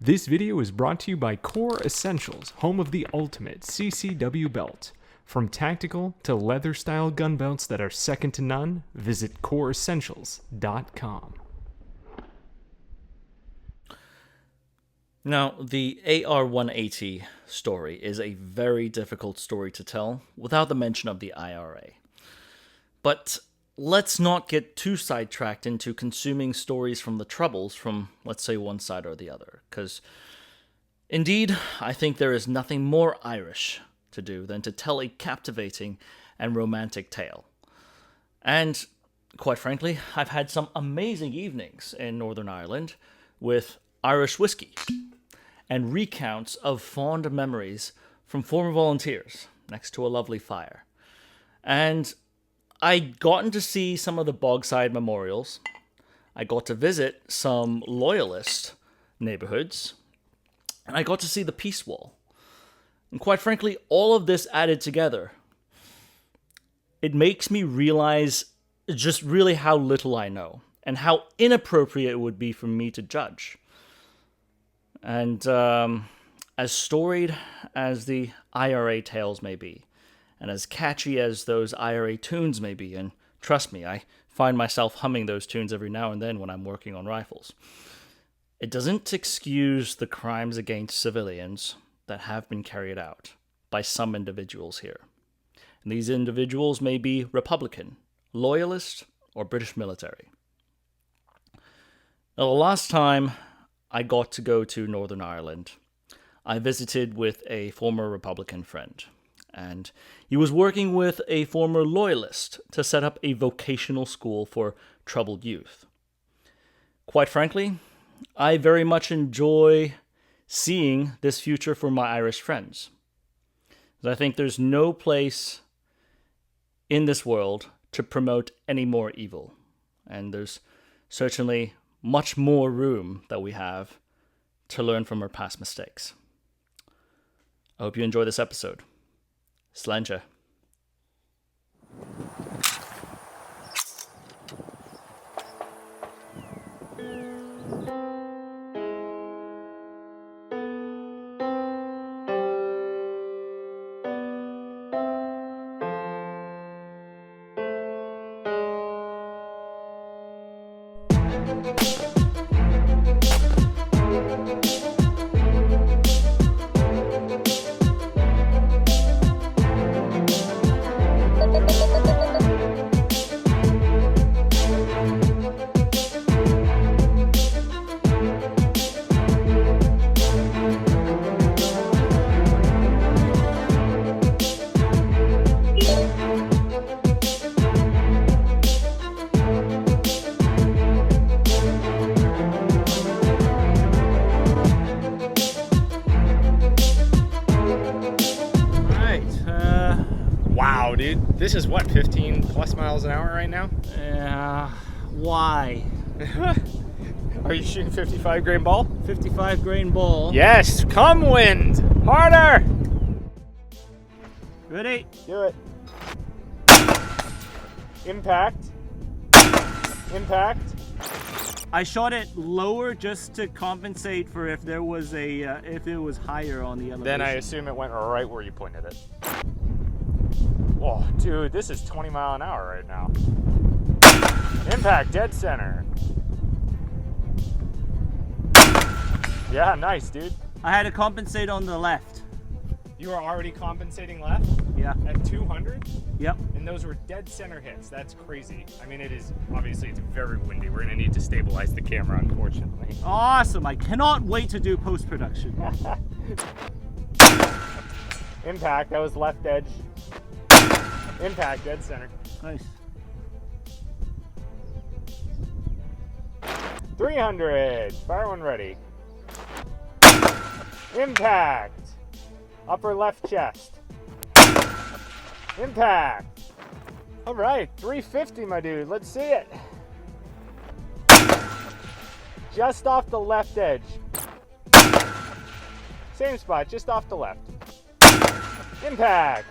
This video is brought to you by Core Essentials, home of the ultimate CCW belt. From tactical to leather-style gun belts that are second to none, visit coreessentials.com. Now, the AR180 story is a very difficult story to tell without the mention of the IRA. But let's not get too sidetracked into consuming stories from the Troubles from, let's say, one side or the other. Because, indeed, I think there is nothing more Irish to do than to tell a captivating and romantic tale. And, quite frankly, I've had some amazing evenings in Northern Ireland with Irish whiskey and recounts of fond memories from former volunteers next to a lovely fire. And I gotten to see some of the Bogside memorials. I got to visit some loyalist neighborhoods. And I got to see the Peace Wall. And quite frankly, all of this added together, it makes me realize just really how little I know and how inappropriate it would be for me to judge. And as storied as the IRA tales may be, and as catchy as those IRA tunes may be, and trust me, I find myself humming those tunes every now and then when I'm working on rifles, it doesn't excuse the crimes against civilians that have been carried out by some individuals here. And these individuals may be Republican, loyalist, or British military. Now, the last time I got to go to Northern Ireland, I visited with a former Republican friend, and he was working with a former loyalist to set up a vocational school for troubled youth. Quite frankly, I very much enjoy seeing this future for my Irish friends. I think there's no place in this world to promote any more evil, and there's certainly much more room that we have to learn from our past mistakes. I hope you enjoy this episode. Sláinte. Wow, dude. This is what, 15 plus miles an hour right now? Why? Are you shooting 55 grain ball? 55 grain ball. Yes, come wind! Harder! Ready? Do it. Impact. Impact. I shot it lower just to compensate for if there was if it was higher on the elevation. Then I assume it went right where you pointed it. Oh, dude, this is 20 mile an hour right now. Impact, dead center. Yeah, nice, dude. I had to compensate on the left. You were already compensating left? Yeah. At 200? Yep. And those were dead center hits. That's crazy. I mean, it's very windy. We're gonna need to stabilize the camera, unfortunately. Awesome. I cannot wait to do post-production. Impact, that was left edge. Impact, dead center. Nice. 300, fire one ready. Impact, upper left chest. Impact. All right, 350, my dude, let's see it. Just off the left edge. Same spot, just off the left. Impact.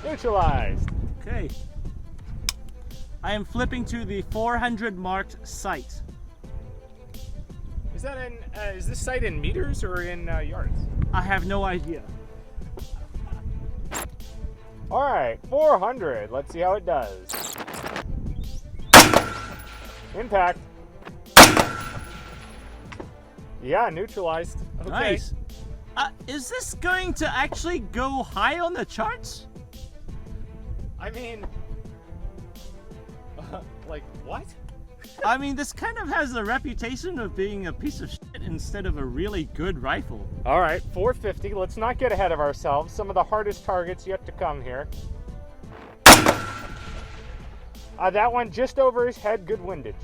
Neutralized. Okay. I am flipping to the 400 marked sight. is that in? Is this sight in meters or in yards? I have no idea. All right, 400. Let's see how it does. Impact. Yeah, neutralized. Okay. Nice. Is this going to actually go high on the charts? I mean, like what? I mean, this kind of has a reputation of being a piece of shit instead of a really good rifle. All right, 450. Let's not get ahead of ourselves. Some of the hardest targets yet to come here. That one just over his head, good windage.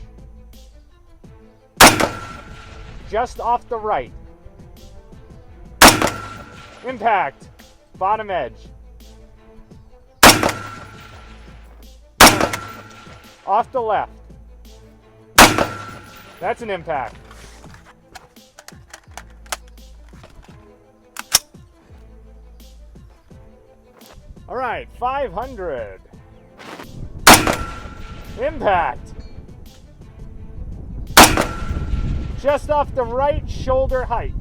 Just off the right. Impact. Bottom edge. Off the left. That's an impact. All right, 500. Impact. Just off the right shoulder height.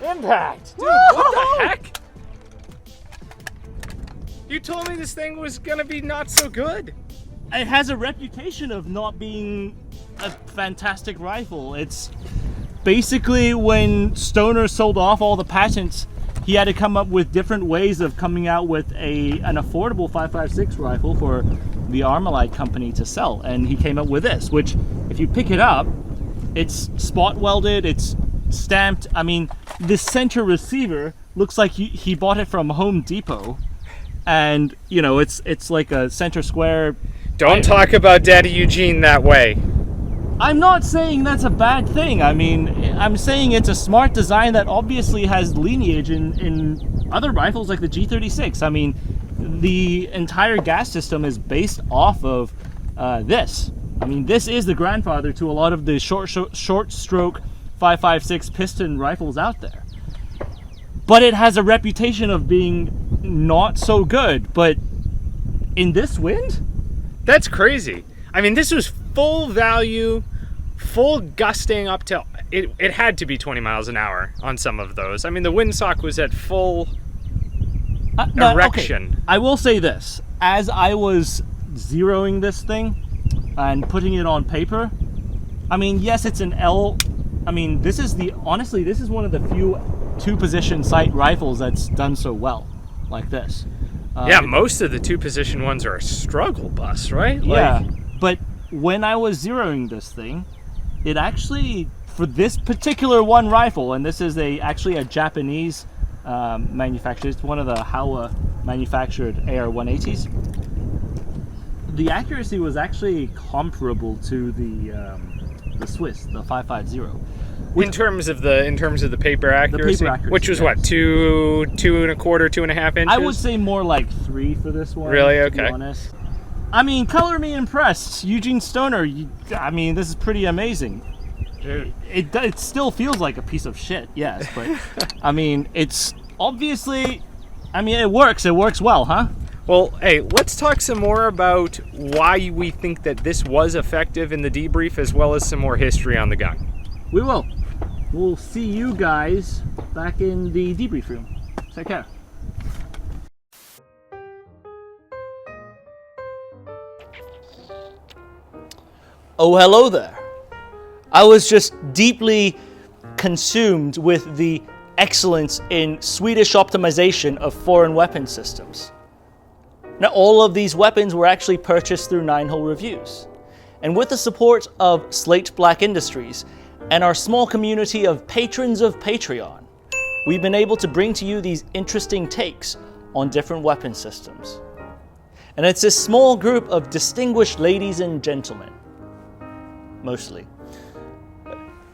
Impact. Dude, what the heck? You told me this thing was gonna be not so good. It has a reputation of not being a fantastic rifle. It's basically when Stoner sold off all the patents, he had to come up with different ways of coming out with an affordable 5.56 rifle for the ArmaLite company to sell. And he came up with this, which if you pick it up, it's spot welded, it's stamped. I mean, this center receiver looks like he bought it from Home Depot. And, you know, it's like a center square. Don't talk about Daddy Eugene that way. I'm not saying that's a bad thing. I mean, I'm saying it's a smart design that obviously has lineage in other rifles like the G36. I mean, the entire gas system is based off of this. I mean, this is the grandfather to a lot of the short stroke 5.56 piston rifles out there. But it has a reputation of being not so good. But in this wind? That's crazy. I mean, this was full value, full gusting up to, it had to be 20 miles an hour on some of those. I mean, the windsock was at full erection. Okay. I will say this. As I was zeroing this thing and putting it on paper, I mean, yes, it's an L. I mean, honestly, this is one of the few two-position sight rifles that's done so well, like this. Yeah, most of the two-position ones are a struggle bus, right? Yeah, but when I was zeroing this thing, it actually, for this particular one rifle, and this is actually a Japanese manufacturer, it's one of the Howa manufactured AR180s, the accuracy was actually comparable to the Swiss, the 5.50. In terms of the paper accuracy, which was yes. What, 2.25, 2.5 inches? I would say more like 3 for this one. Really? To Okay. be honest. I mean, color me impressed, Eugene Stoner. I mean, this is pretty amazing. Dude. It still feels like a piece of shit, yes, but I mean, it's obviously. I mean, it works. It works well, huh? Well, hey, let's talk some more about why we think that this was effective in the debrief, as well as some more history on the gun. We will. We'll see you guys back in the debrief room. Take care. Oh, hello there. I was just deeply consumed with the excellence in Swedish optimization of foreign weapon systems. Now, all of these weapons were actually purchased through 9-hole reviews. And with the support of Slate Black Industries and our small community of patrons of Patreon, we've been able to bring to you these interesting takes on different weapon systems. And it's this small group of distinguished ladies and gentlemen, mostly,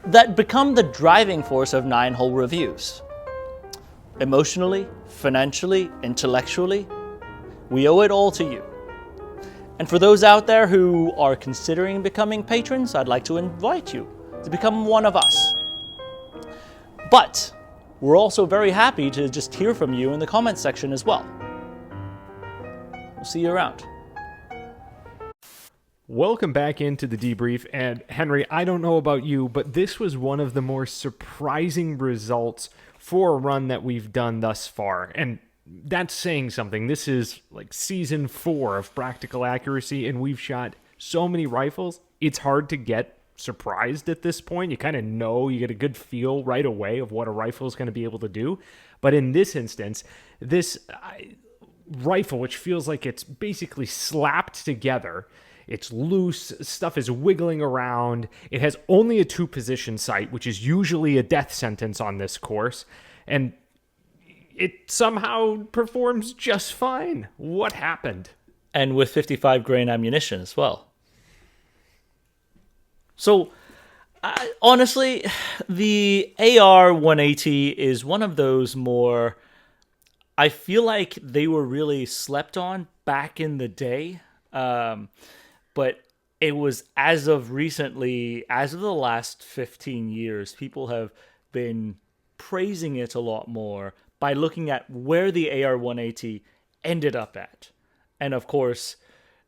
that become the driving force of 9-hole reviews. Emotionally, financially, intellectually, we owe it all to you. And for those out there who are considering becoming patrons, I'd like to invite you to become one of us. But we're also very happy to just hear from you in the comments section as well. We'll see you around. Welcome back into the debrief. And Henry, I don't know about you, but this was one of the more surprising results for a run that we've done thus far. And that's saying something. This is like season 4 of Practical Accuracy, and we've shot so many rifles. It's hard to get surprised at this point. You kind of know, you get a good feel right away of what a rifle is going to be able to do. But in this instance, this rifle, which feels like it's basically slapped together, it's loose, stuff is wiggling around. It has only a 2-position sight, which is usually a death sentence on this course. And it somehow performs just fine. What happened? And with 55 grain ammunition as well. So, honestly, the AR180 is one of those more... I feel like they were really slept on back in the day. But it was as of recently, as of the last 15 years, people have been praising it a lot more by looking at where the AR180 ended up at. And of course,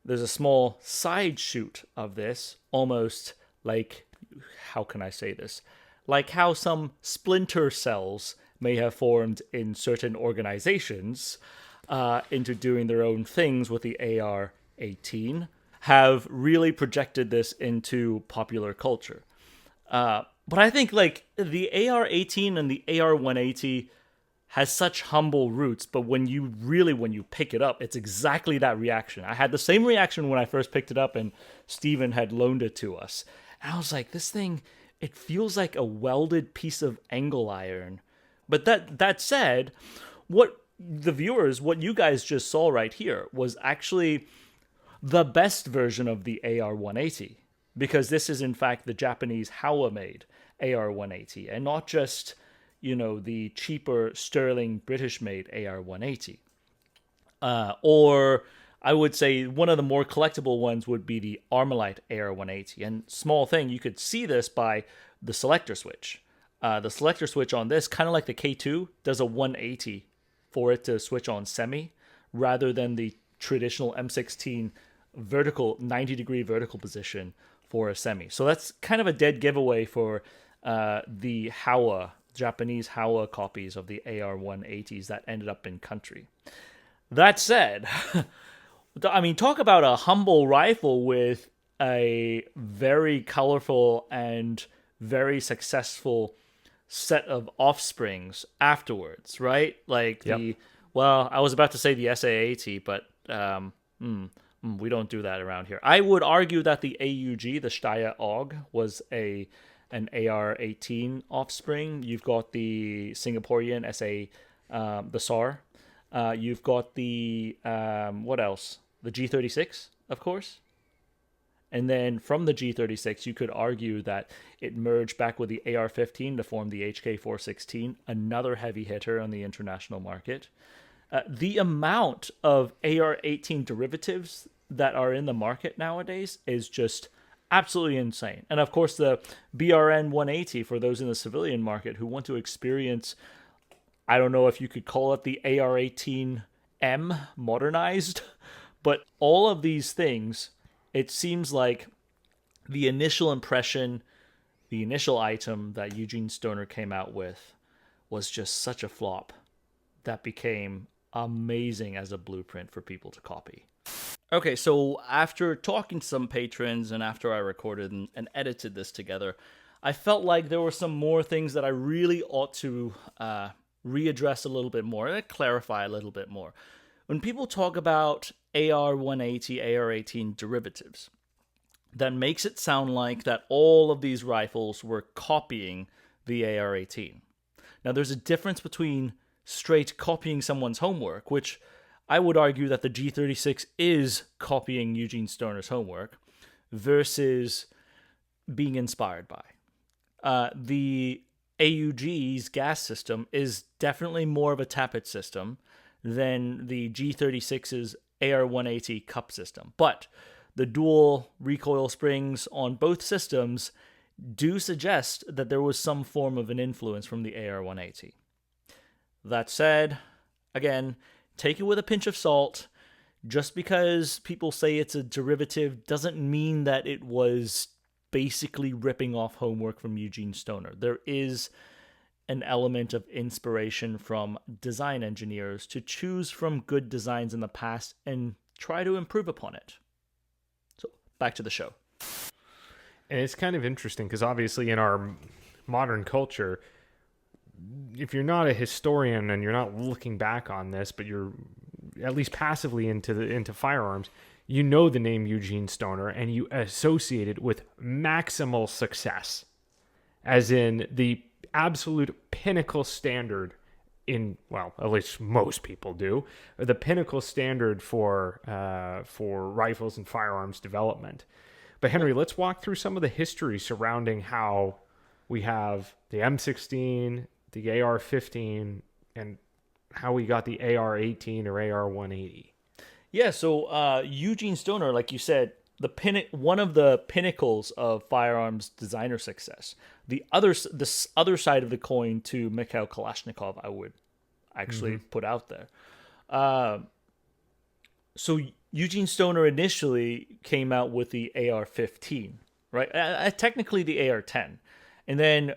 there's a small side shoot of this, almost like, how can I say this? Like how some splinter cells may have formed in certain organizations into doing their own things with the AR-18, have really projected this into popular culture. But I think like the AR-18 and the AR-180 has such humble roots, but when you pick it up, it's exactly that reaction. I had the same reaction when I first picked it up and Steven had loaned it to us. And I was like, this thing, it feels like a welded piece of angle iron. But that said, what you guys just saw right here was actually the best version of the AR-180, because this is in fact the Japanese Howa-made AR-180, and not just, the cheaper sterling British-made AR-180. Or I would say one of the more collectible ones would be the ArmaLite AR-180. And small thing, you could see this by the selector switch. The selector switch on this, kind of like the K2, does a 180 for it to switch on semi, rather than the traditional M16 vertical 90-degree vertical position for a semi. So that's kind of a dead giveaway for the Howa, Japanese Howa copies of the AR-180s that ended up in country. That said, I mean, talk about a humble rifle with a very colorful and very successful set of offsprings afterwards, right? Like I was about to say the SA-80, but we don't do that around here. I would argue that the AUG, the Steyr AUG, was an AR-18 offspring. You've got the Singaporean SA, the SAR. You've got the, what else? The G36, of course. And then from the G36, you could argue that it merged back with the AR-15 to form the HK416, another heavy hitter on the international market. The amount of AR-18 derivatives that are in the market nowadays is just absolutely insane. And of course, the BRN 180 for those in the civilian market who want to experience, I don't know if you could call it the AR-18M modernized, but all of these things, it seems like the initial impression, the initial item that Eugene Stoner came out with was just such a flop that became amazing as a blueprint for people to copy. Okay, so after talking to some patrons and after I recorded and edited this together, I felt like there were some more things that I really ought to readdress a little bit more and clarify a little bit more. When people talk about AR-180, AR-18 derivatives, that makes it sound like that all of these rifles were copying the AR-18. Now, there's a difference between straight copying someone's homework, which I would argue that the G36 is copying Eugene Stoner's homework, versus being inspired by. The AUG's gas system is definitely more of a tappet system than the G36's AR-180 cup system. But the dual recoil springs on both systems do suggest that there was some form of an influence from the AR-180. That said, again, take it with a pinch of salt. Just because people say it's a derivative doesn't mean that it was basically ripping off homework from Eugene Stoner. There is an element of inspiration from design engineers to choose from good designs in the past and try to improve upon it. So back to the show. And it's kind of interesting because obviously in our modern culture, if you're not a historian and you're not looking back on this, but you're at least passively into firearms, you know the name Eugene Stoner and you associate it with maximal success, as in the absolute pinnacle standard in, well, at least most people do, the pinnacle standard for rifles and firearms development. But Henry, let's walk through some of the history surrounding how we have the M16, the AR-15, and how we got the AR-18 or AR-180. Yeah, so Eugene Stoner, like you said, one of the pinnacles of firearms designer success. The other side of the coin to Mikhail Kalashnikov, I would actually put out there. So Eugene Stoner initially came out with the AR-15, right? Technically the AR-10, and then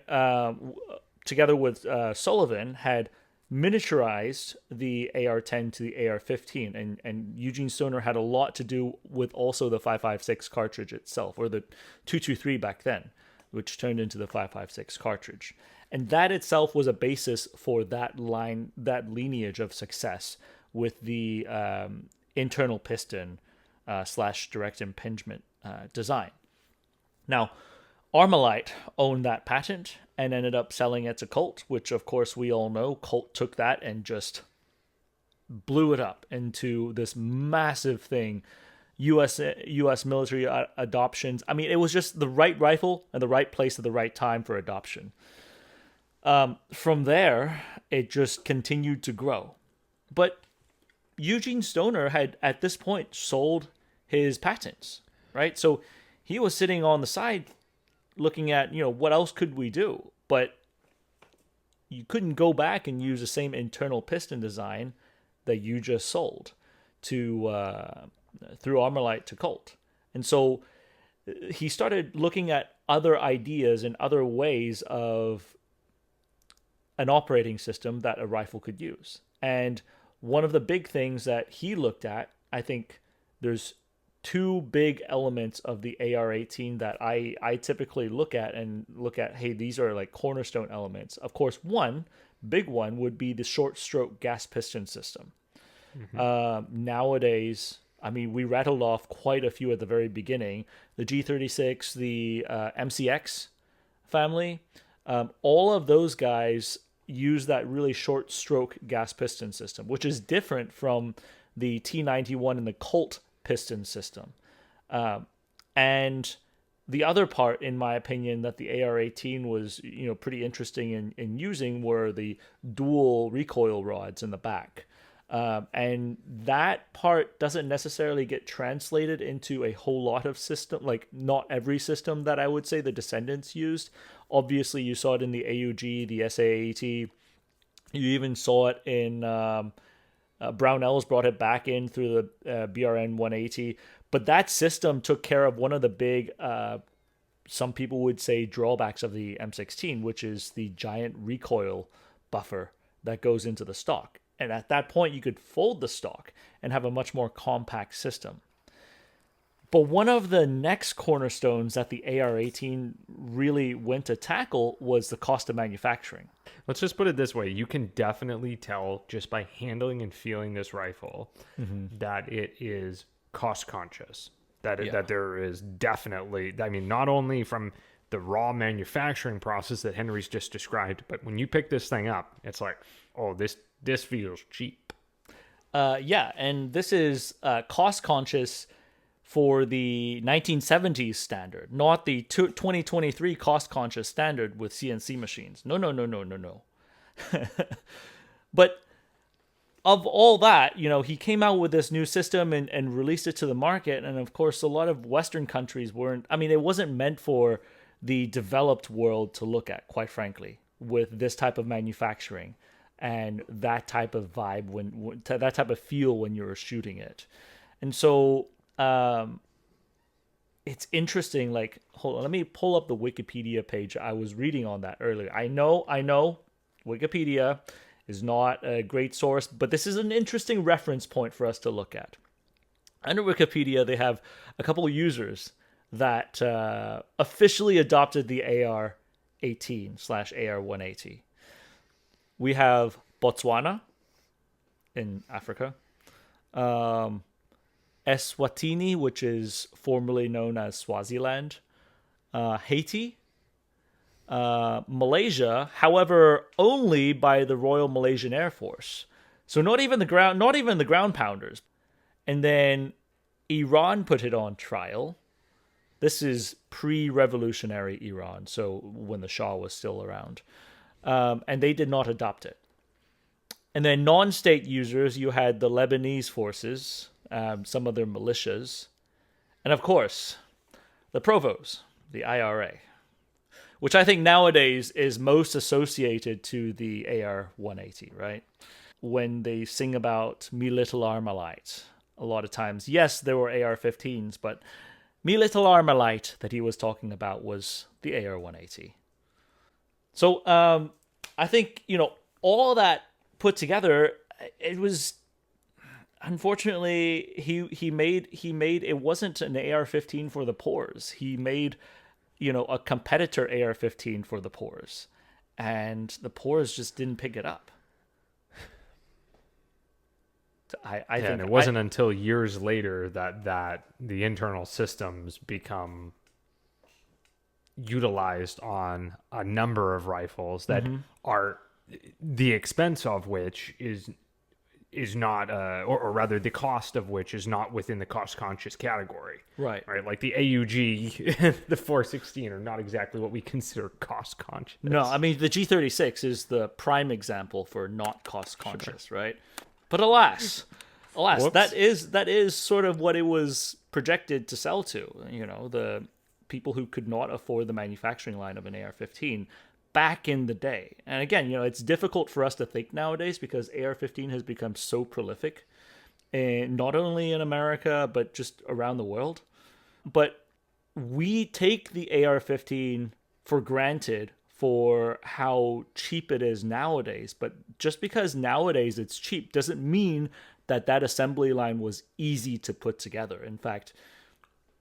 together with Sullivan had miniaturized the AR-10 to the AR-15, and Eugene Stoner had a lot to do with also the 5.56 cartridge itself, or the 223 back then, which turned into the 5.56 cartridge. And that itself was a basis for that lineage of success with the internal piston / direct impingement design. Now, ArmaLite owned that patent and ended up selling it to Colt, which of course we all know Colt took that and just blew it up into this massive thing. U.S. military adoptions. I mean, it was just the right rifle and the right place at the right time for adoption. From there, it just continued to grow. But Eugene Stoner had, at this point, sold his patents, right? So he was sitting on the side looking at, what else could we do? But you couldn't go back and use the same internal piston design that you just sold to through ArmaLite to Colt. And so he started looking at other ideas and other ways of an operating system that a rifle could use. And one of the big things that he looked at, I think there's two big elements of the AR-18 that I typically look at, hey, these are like cornerstone elements. Of course, one big one would be the short stroke gas piston system. Nowadays, I mean, we rattled off quite a few at the very beginning. The G36, the MCX family, all of those guys use that really short stroke gas piston system, which is different from the T91 and the Colt piston system. And the other part, in my opinion, that the AR-18 was, pretty interesting in using were the dual recoil rods in the back. And that part doesn't necessarily get translated into a whole lot of system, like not every system that I would say the Descendants used. Obviously, you saw it in the AUG, the SA-AT. You even saw it in Brownells brought it back in through the BRN 180. But that system took care of one of the big, some people would say, drawbacks of the M16, which is the giant recoil buffer that goes into the stock. And at that point, you could fold the stock and have a much more compact system. But one of the next cornerstones that the AR-18 really went to tackle was the cost of manufacturing. Let's just put it this way. You can definitely tell just by handling and feeling this rifle that it is cost conscious. That there is definitely, I mean, not only from the raw manufacturing process that Henry's just described, but when you pick this thing up, it's like, oh, this feels cheap. And this is cost conscious for the 1970s standard, not the 2023 cost-conscious standard with CNC machines. No. But of all that, he came out with this new system and released it to the market. And of course, a lot of Western countries it wasn't meant for the developed world to look at, quite frankly, with this type of manufacturing and that type of vibe, that type of feel when you're shooting it. And so it's interesting. Like, hold on, let me pull up the Wikipedia page. I was reading on that earlier. I know, Wikipedia is not a great source, but this is an interesting reference point for us to look at. Under Wikipedia, they have a couple of users that officially adopted the AR-18/AR180. We have Botswana in Africa, Eswatini, which is formerly known as Swaziland, Haiti, Malaysia, however, only by the Royal Malaysian Air Force. So not even the ground pounders. And then Iran put it on trial. This is pre-revolutionary Iran, so when the Shah was still around. And they did not adopt it. And then non-state users, you had the Lebanese forces, some of their militias, and of course, the provos, the IRA, which I think nowadays is most associated to the AR-180, right? When they sing about Me Little ArmaLite, a lot of times, yes, there were AR-15s, but Me Little ArmaLite that he was talking about was the AR-180. So I think, all that put together, it was, unfortunately, he made it wasn't an AR-15 for the poors. He made, a competitor AR-15 for the poors, and the poors just didn't pick it up. I think, and it wasn't until years later that the internal systems become utilized on a number of rifles that are the expense of which is not or rather the cost of which is not within the cost conscious category, right? Like the AUG the 416 are not exactly what we consider cost conscious. No, I mean the G36 is the prime example for not cost conscious, sure. Right? But alas, Whoops. that is sort of what it was projected to sell to. The people who could not afford the manufacturing line of an AR-15 back in the day. And again, it's difficult for us to think nowadays because AR-15 has become so prolific, and not only in America but just around the world. But we take the AR-15 for granted for how cheap it is nowadays. But just because nowadays it's cheap doesn't mean that assembly line was easy to put together. In fact,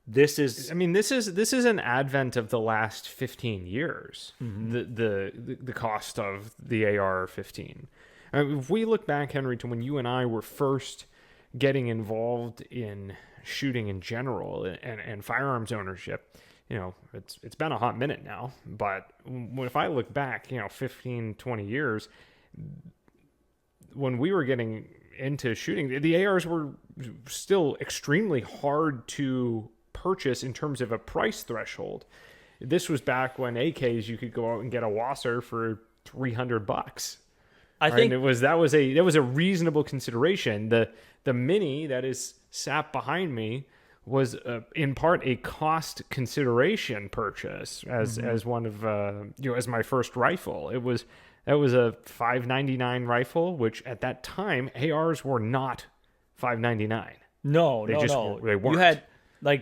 this is an advent of the last 15 years. The cost of the AR-15. If we look back, Henry, to when you and I were first getting involved in shooting in general and firearms ownership, it's been a hot minute now. But if I look back, 15, 20 years, when we were getting into shooting, the ARs were still extremely hard to purchase in terms of a price threshold. This was back when AKs, you could go out and get a Wasser for $300. I think that was a reasonable consideration. The Mini that is sat behind me was in part a cost consideration purchase as one of as my first rifle. That was a $5.99 rifle, which at that time ARs were not $5.99. No, they weren't. You had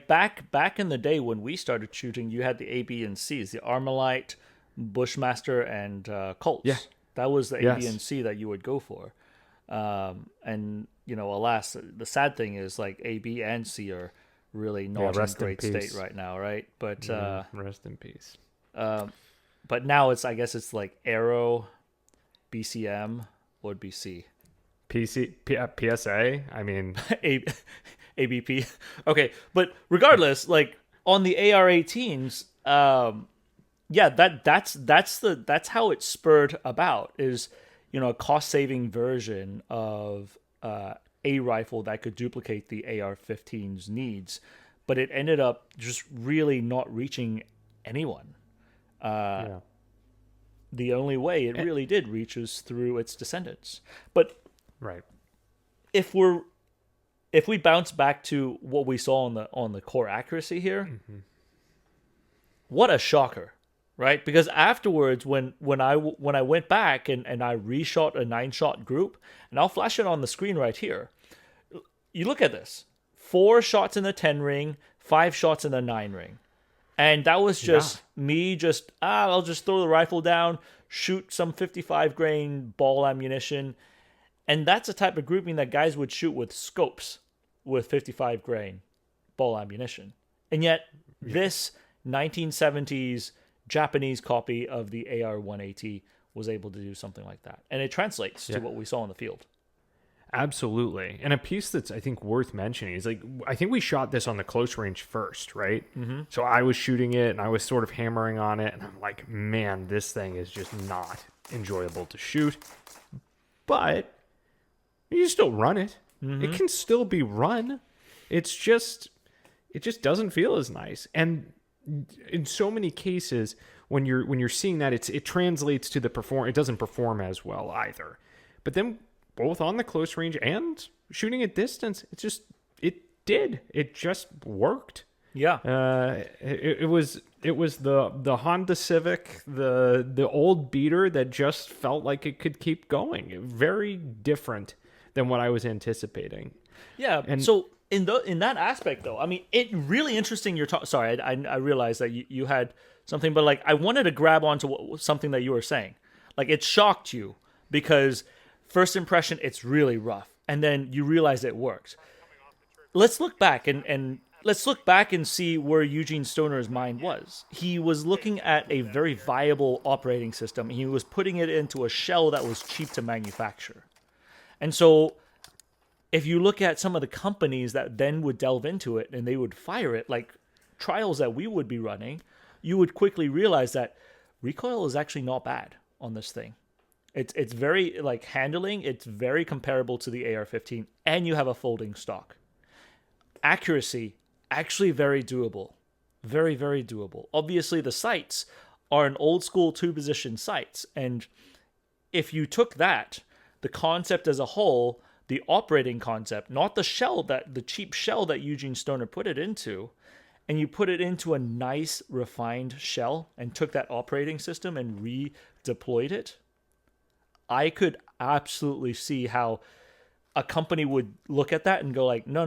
back in the day when we started shooting, you had the A, B, and C's, the ArmaLite, Bushmaster, and Colts. Yeah, that was the A, B, and C that you would go for. And alas, the sad thing is A, B, and C are really not in great state right now, right? But rest in peace. But now I guess it's Aero, BCM would be C. PSA, I mean ABP. Okay, but regardless, on the AR-18s, that's how it spurred about, is a cost-saving version of a rifle that could duplicate the AR-15's needs, but it ended up just really not reaching anyone. The only way it really did reach is through its descendants. But right, if we bounce back to what we saw on the core accuracy here, what a shocker, right? Because afterwards, when I went back and I reshot a 9-shot group, and I'll flash it on the screen right here. You look at this, 4 shots in the 10 ring, 5 shots in the 9 ring. And that was just me I'll just throw the rifle down, shoot some 55 grain ball ammunition. And that's the type of grouping that guys would shoot with scopes with 55 grain ball ammunition. And yet this 1970s Japanese copy of the AR180 was able to do something like that. And it translates to what we saw in the field. Absolutely. And a piece that's, I think, worth mentioning is, like, I think we shot this on the close range first, right? Mm-hmm. So I was shooting it and I was sort of hammering on it. And I'm like, man, this thing is just not enjoyable to shoot. But you still run it. Mm-hmm. It can still be run. It just doesn't feel as nice. And in so many cases, when you're seeing that, it translates to the perform. It doesn't perform as well either. But then both on the close range and shooting at distance, it just worked. Yeah. It was the Honda Civic, the old beater that just felt like it could keep going. Very different than what I was anticipating. Yeah. And so in that aspect, though, I mean, it really interesting. Sorry, I realized that you had something, but like I wanted to grab onto something that you were saying. Like, it shocked you because first impression, it's really rough, and then you realize it works. Let's look back and see where Eugene Stoner's mind was. He was looking at a very viable operating system. He was putting it into a shell that was cheap to manufacture. And so if you look at some of the companies that then would delve into it and they would fire it, like trials that we would be running, you would quickly realize that recoil is actually not bad on this thing. It's very, like, handling, it's very comparable to the AR-15, and you have a folding stock. Accuracy, actually very doable. Very, very doable. Obviously, the sights are an old school 2-position sights, and if you took that, the concept as a whole, the operating concept, not the cheap shell that Eugene Stoner put it into, and you put it into a nice, refined shell and took that operating system and redeployed it, I could absolutely see how a company would look at that and go like, no.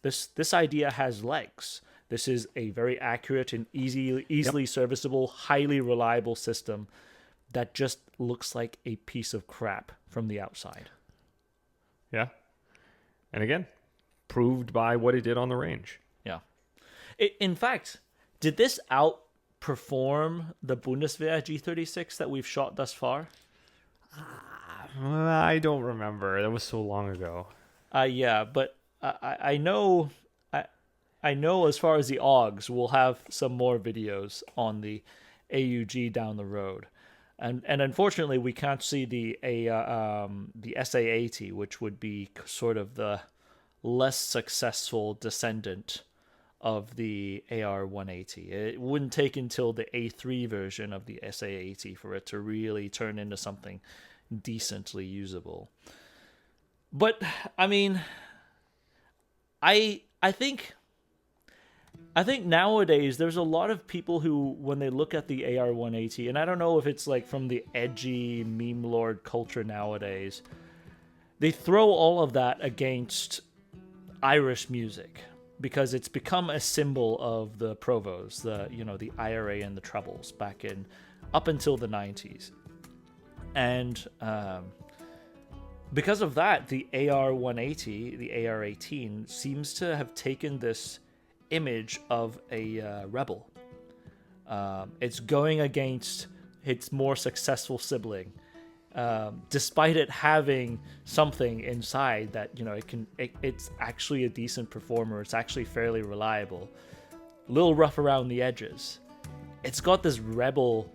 This idea has legs. This is a very accurate and easily serviceable, highly reliable system that just looks like a piece of crap from the outside. Yeah. And again, proved by what it did on the range. Yeah. In fact, did this outperform the Bundeswehr G36 that we've shot thus far? I don't remember. That was so long ago. Yeah, but I know as far as the AUGs, we'll have some more videos on the AUG down the road. And unfortunately, we can't see the SA-80, which would be sort of the less successful descendant of the AR-180. It wouldn't take until the A3 version of the SA-80 for it to really turn into something decently usable. But I mean, I think nowadays there's a lot of people who, when they look at the AR-180, and I don't know if it's like from the edgy meme lord culture nowadays, they throw all of that against Irish music because it's become a symbol of the Provos, the IRA and the Troubles up until the 90s. And because of that, the AR-180, the AR-18, seems to have taken this image of a rebel. It's going against its more successful sibling, despite it having something inside that it's actually a decent performer. It's actually fairly reliable, a little rough around the edges. It's got this rebel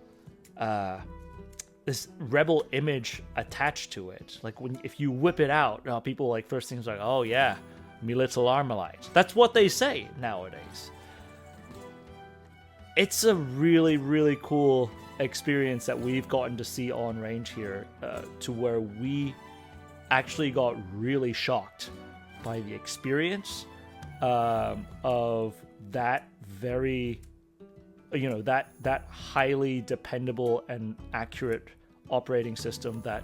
image attached to it. Like if you whip it out, people like first things like, oh yeah, me little ArmaLite. That's what they say nowadays. It's a really, really cool experience that we've gotten to see on range here, to where we actually got really shocked by the experience of that very, that highly dependable and accurate operating system that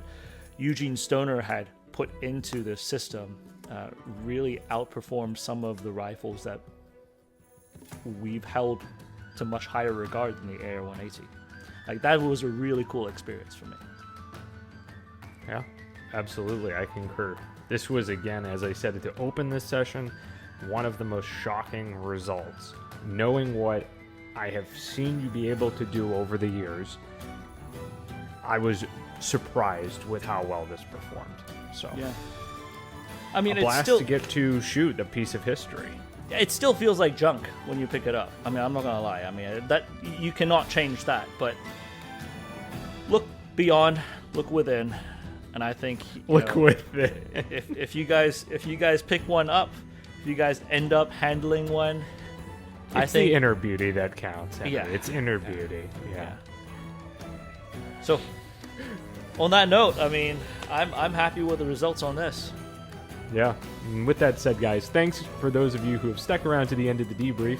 Eugene Stoner had put into this system. really outperformed some of the rifles that we've held to much higher regard than the AR180. Like, that was a really cool experience for me. Yeah, absolutely. I concur. This was, again, as I said, to open this session, one of the most shocking results. Knowing what I have seen you be able to do over the years, I was surprised with how well this performed. So, yeah. I mean, a blast it's still to get to shoot a piece of history. it still feels like junk when you pick it up. I mean, I'm not gonna lie. I mean, that you cannot change that. But look beyond, look within, and I think Look with it. if you guys pick one up, if you guys end up handling one, I It's think the inner beauty that counts. Henry. Yeah. It's inner beauty. Yeah. So, on that note, I mean, I'm happy with the results on this. Yeah. And with that said, guys, thanks for those of you who have stuck around to the end of the debrief.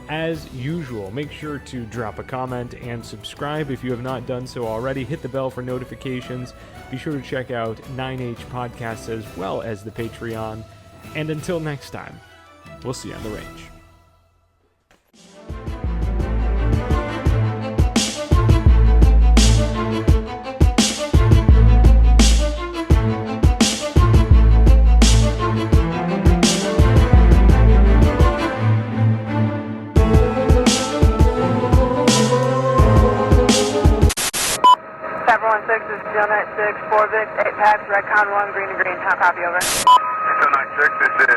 As usual, make sure to drop a comment and subscribe if you have not done so already. Hit the bell for notifications. Be sure to check out 9H Podcasts as well as the Patreon. And until next time, we'll see you on the range. This is Steel 96, 4 Vic, 8 packs, red con 1, green to green. How copy, over? Steel 96, this